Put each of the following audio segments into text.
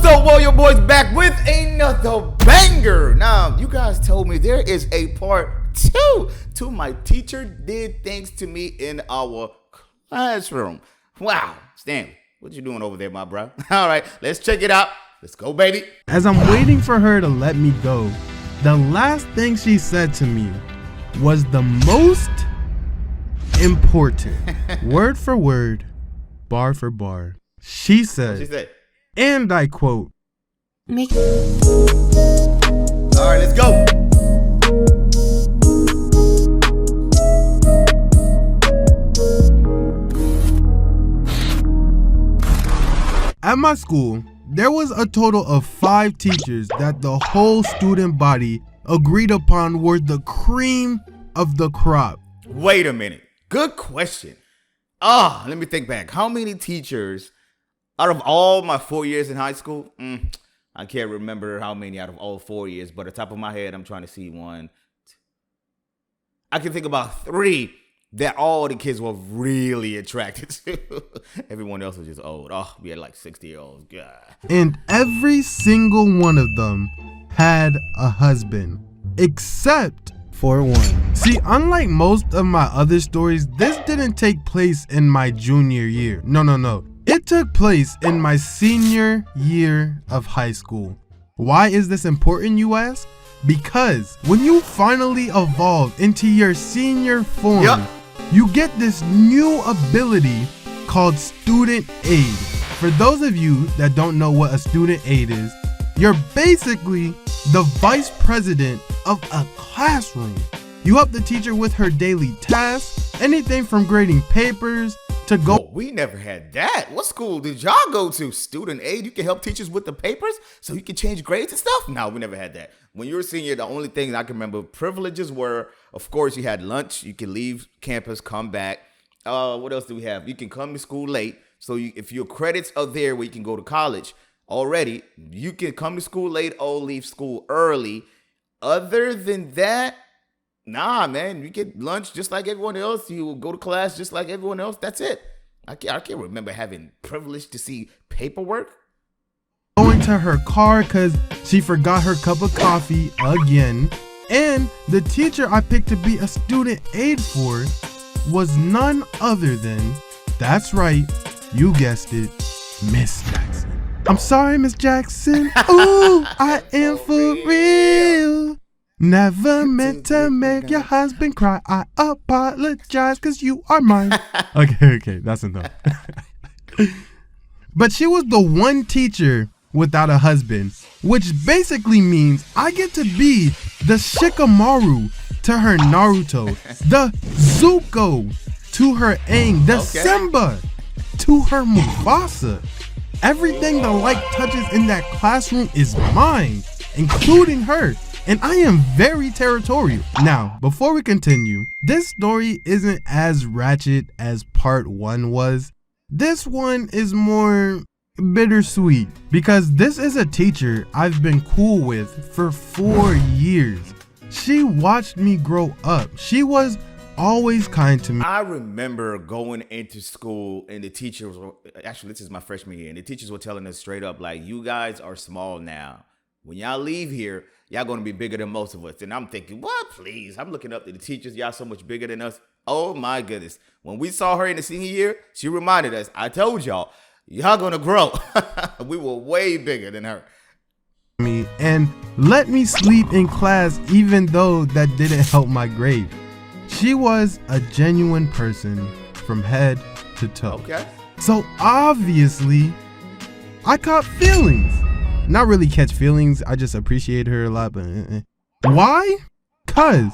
up, Warrior Boys, back with another banger. Now, you guys told me there is a part 2 to my teacher did things to me in our classroom. Wow, Stanley, what you doing over there, my bro? All right, let's check it out. Let's go, baby. As I'm waiting for her to let me go, the last thing she said to me was the most important. Word for word, bar for bar. She said, and I quote, all right, let's go. At my school, there was a total of 5 teachers that the whole student body agreed upon were the cream of the crop. Wait a minute. Good question. Let me think back. How many teachers out of all my 4 years in high school? I can't remember how many out of all 4 years, but at the top of my head, I'm trying to see one. I can think about 3 that all the kids were really attracted to. Everyone else was just old. We had like 60-year-olds. God. And every single one of them had a husband, except for one. See, unlike most of my other stories, this didn't take place in my junior year. No. It took place in my senior year of high school. Why is this important, you ask? Because when you finally evolve into your senior form, you get this new ability called student aid. For those of you that don't know what a student aid is, you're basically the vice president of a classroom. You help the teacher with her daily tasks, anything from grading papers to go. Oh, we never had that. What school did y'all go to? Student aid? You can help teachers with the papers so you can change grades and stuff? No, we never had that. When you were a senior, the only things I can remember privileges were, of course, you had lunch. You can leave campus, come back. What else do we have? You can come to school late. So if your credits are there where you can go to college already, you can come to school late or leave school early. Other than that, nah, man, you get lunch just like everyone else. You go to class just like everyone else. That's it. I can't remember having privilege to see paperwork. Going to her car because she forgot her cup of coffee again. And the teacher I picked to be a student aid for was none other than, that's right, you guessed it, Miss Jackson. I'm sorry, Miss Jackson. Ooh, I am for real. Never meant to make your husband cry. I apologize because you are mine. Okay, that's enough. But she was the one teacher without a husband, which basically means I get to be the Shikamaru to her Naruto, the Zuko to her Aang, the Simba to her Mufasa. Everything the light touches in that classroom is mine, including her. And I am very territorial. Now, before we continue, this story isn't as ratchet as part 1 was. This one is more bittersweet because this is a teacher I've been cool with for 4 years. She watched me grow up. She was always kind to me. I remember going into school and the teachers were, actually this is my freshman year, and the teachers were telling us straight up, like, you guys are small now. When y'all leave here, y'all gonna be bigger than most of us. And I'm thinking, what, please? I'm looking up to the teachers. Y'all so much bigger than us. Oh my goodness. When we saw her in the senior year, she reminded us, I told y'all gonna grow. We were way bigger than her. And let me sleep in class even though that didn't help my grade. She was a genuine person from head to toe. Okay. So obviously, I caught feelings. Not really catch feelings, I just appreciate her a lot, but Why? Cause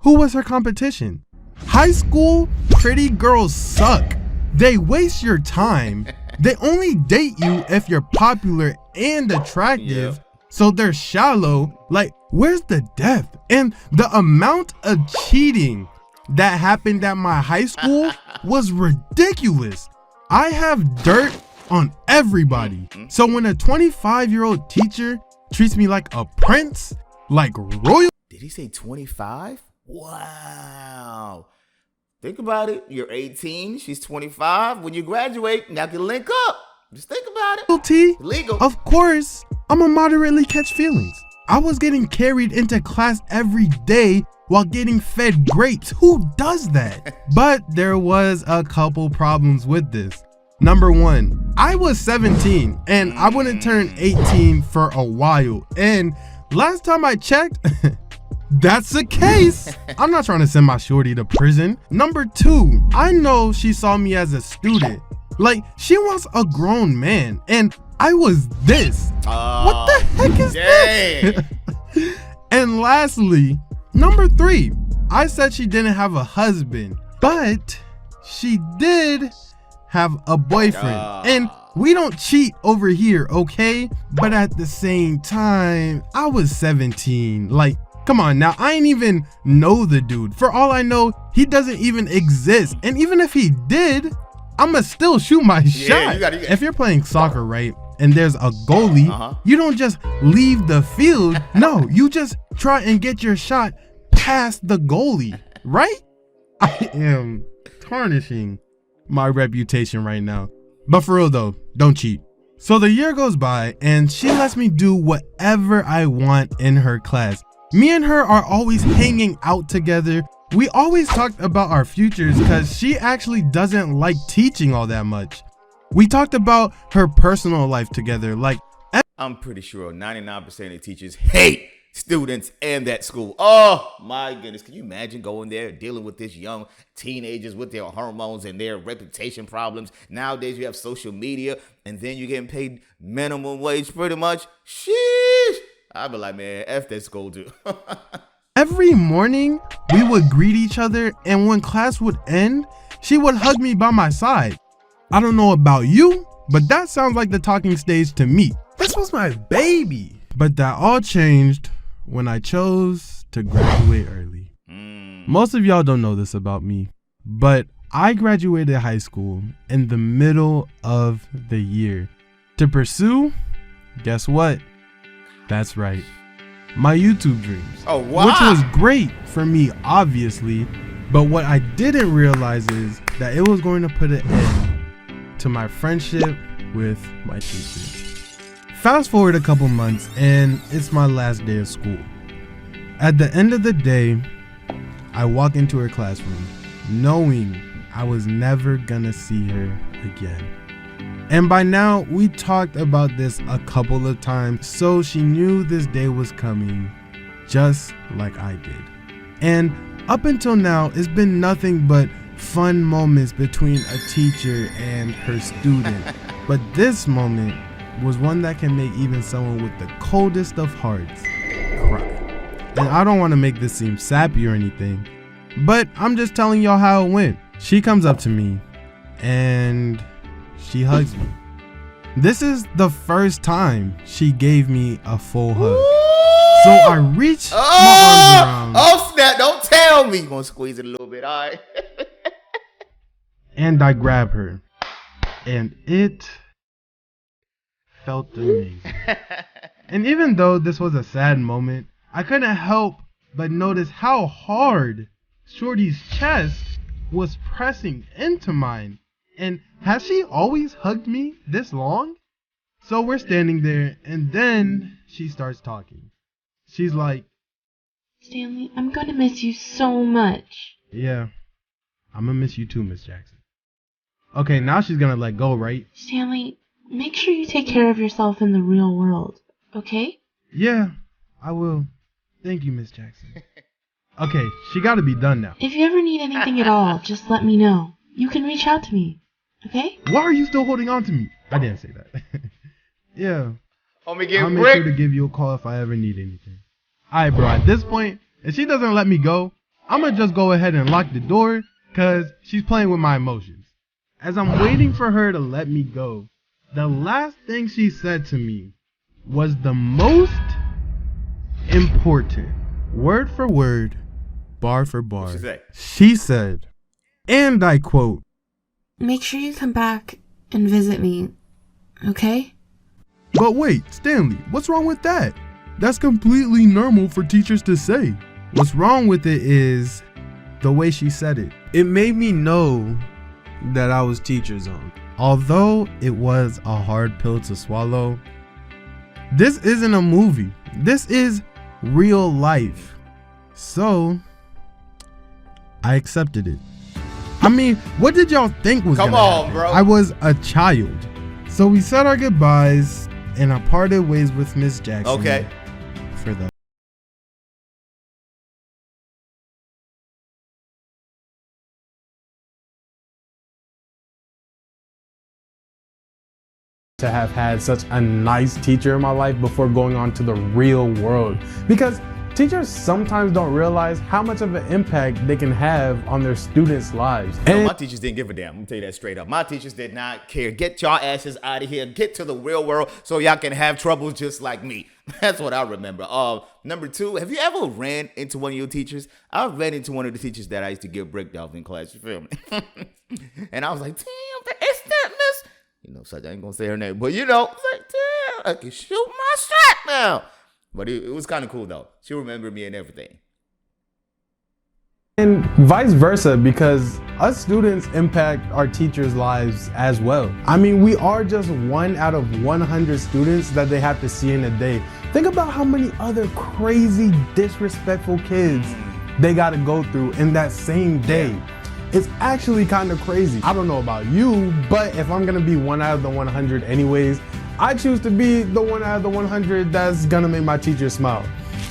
who was her competition? High school pretty girls suck. They waste your time. They only date you if you're popular and attractive. So they're shallow. Like, where's the depth? And the amount of cheating that happened at my high school was ridiculous. I have dirt on everybody. So when a 25-year-old teacher treats me like a prince, like royal. Did he say 25? Wow. Think about it. You're 18, she's 25. When you graduate, y'all can link up. Just think about it. Guilty. Legal. Of course, I'm a moderately catch feelings. I was getting carried into class every day while getting fed grapes. Who does that? But there was a couple problems with this. Number one, I was 17 and I wouldn't turn 18 for a while. And last time I checked, that's the case. I'm not trying to send my shorty to prison. Number two, I know she saw me as a student. Like, she wants a grown man, and I was this. What the heck is this? And lastly, number three, I said she didn't have a husband, but she did have a boyfriend. And we don't cheat over here, okay? But at the same time, I was 17. Like, come on now, I ain't even know the dude. For all I know, he doesn't even exist. And even if he did, I'ma still shoot my shot. You gotta. If you're playing soccer, right, and there's a goalie, you don't just leave the field. No, you just try and get your shot past the goalie, right? I am tarnishing my reputation right now. But for real though, don't cheat. So the year goes by and she lets me do whatever I want in her class. Me and her are always hanging out together. We always talked about our futures because she actually doesn't like teaching all that much. We talked about her personal life together. Like, I'm pretty sure 99% of teachers hate students and that school. Oh my goodness. Can you imagine going there dealing with this young teenagers with their hormones and their reputation problems? Nowadays you have social media and then you're getting paid minimum wage pretty much. Sheesh. I'd be like, man, F that school too. Every morning, we would greet each other, and when class would end, she would hug me by my side. I don't know about you, but that sounds like the talking stage to me. This was my baby. But that all changed when I chose to graduate early. Most of y'all don't know this about me, but I graduated high school in the middle of the year to pursue, guess what? That's right, my YouTube dreams. Oh, wow. Which was great for me, obviously, but what I didn't realize is that it was going to put an end to my friendship with my teacher. Fast forward a couple months and it's my last day of school. At the end of the day, I walk into her classroom knowing I was never gonna see her again. And by now, we talked about this a couple of times, so she knew this day was coming, just like I did. And up until now, it's been nothing but fun moments between a teacher and her student. But this moment was one that can make even someone with the coldest of hearts cry. And I don't want to make this seem sappy or anything, but I'm just telling y'all how it went. She comes up to me and she hugs me. This is the first time she gave me a full hug. So I reached my arms around. Oh snap, don't tell me. You're gonna squeeze it a little bit, all right? And I grab her. And it felt amazing. And even though this was a sad moment, I couldn't help but notice how hard Shorty's chest was pressing into mine. And has she always hugged me this long? So we're standing there, and then she starts talking. She's like, Stanley, I'm gonna miss you so much. yeah, I'm gonna miss you too, Miss Jackson. Okay, now she's gonna let go, right? Stanley, make sure you take care of yourself in the real world, okay? Yeah, I will. Thank you, Miss Jackson. Okay, she gotta be done now. If you ever need anything at all, just let me know. You can reach out to me, okay? Why are you still holding on to me? I didn't say that. Yeah, I'll make sure to give you a call if I ever need anything. Alright, bro, at this point, if she doesn't let me go, I'm gonna just go ahead and lock the door because she's playing with my emotions. As I'm waiting for her to let me go, the last thing she said to me was the most important. Word for word, bar for bar. What'd she say? She said, and I quote, Make sure you come back and visit me, okay? but wait, Stanley, what's wrong with that? That's completely normal for teachers to say. What's wrong with it is the way she said it. It made me know that I was teacher zoned. Although it was a hard pill to swallow, this isn't a movie. This is real life. So, I accepted it. I mean, what did y'all think was gonna happen? Bro. I was a child. So we said our goodbyes and I parted ways with Miss Jackson. Okay. For the to have had such a nice teacher in my life before going on to the real world, because teachers sometimes don't realize how much of an impact they can have on their students' lives. No, my teachers didn't give a damn. I'm gonna tell you that straight up. My teachers did not care. Get y'all asses out of here. Get to the real world so y'all can have troubles just like me. That's what I remember. Number two, have you ever ran into one of your teachers? I ran into one of the teachers that I used to give breakdowns in class. You feel me? And I was like, damn, it's that miss. You know, such I ain't gonna say her name, but you know, like, damn, I can shoot my shot now. But it was kind of cool though. She remembered me and everything. And vice versa, because us students impact our teachers' lives as well. I mean, we are just 1 out of 100 students that they have to see in a day. Think about how many other crazy, disrespectful kids they got to go through in that same day. Yeah. It's actually kind of crazy. I don't know about you, but if I'm gonna be 1 out of the 100 anyways, I choose to be the 1 out of the 100 that's gonna make my teacher smile.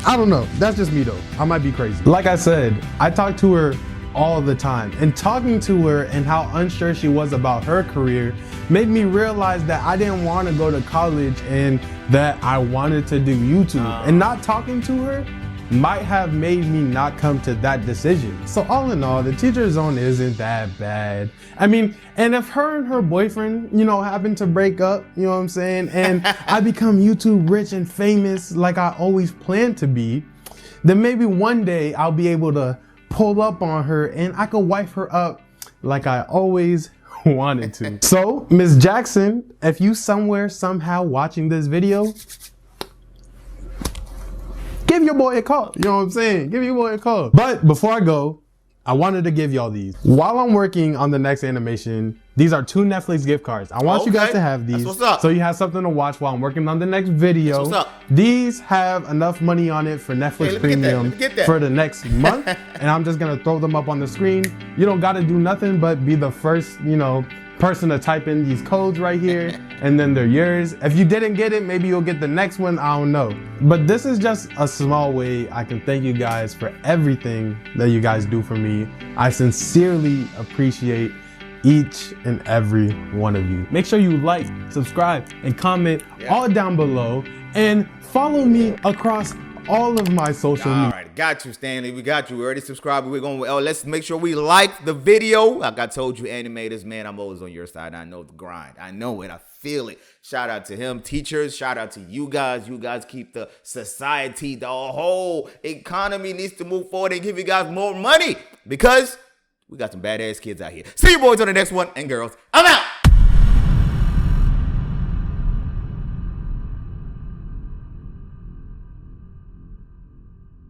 I don't know, that's just me though. I might be crazy. Like I said, I talk to her all the time, and talking to her and how unsure she was about her career made me realize that I didn't want to go to college and that I wanted to do YouTube. And not talking to her might have made me not come to that decision. So all in all, the teacher zone isn't that bad. I mean, and if her and her boyfriend, you know, happen to break up, you know what I'm saying, and I become YouTube rich and famous like I always planned to be, then maybe one day I'll be able to pull up on her and I could wife her up like I always wanted to. So, Miss Jackson, if you somewhere, somehow watching this video, give your boy a call. You know what I'm saying? Give your boy a call. But before I go, I wanted to give y'all these. While I'm working on the next animation, these are 2 Netflix gift cards. I want you guys to have these. That's what's up. So you have something to watch while I'm working on the next video. That's what's up. These have enough money on it for Netflix Premium for the next month. And I'm just gonna throw them up on the screen. You don't gotta do nothing but be the first, you know, person to type in these codes right here, and then they're yours. If you didn't get it, maybe you'll get the next one, I don't know. But this is just a small way I can thank you guys for everything that you guys do for me. I sincerely appreciate each and every one of you. Make sure you like, subscribe, and comment all down below, and follow me across all of my social media. All right, got you, Stanley. We got you. We already subscribed. We're going. Let's make sure we like the video. Like I told you, animators, man, I'm always on your side. I know the grind. I know it. I feel it. Shout out to him, teachers. Shout out to you guys. You guys keep the society, the whole economy needs to move forward and give you guys more money because we got some badass kids out here. See you boys on the next one, and girls, I'm out.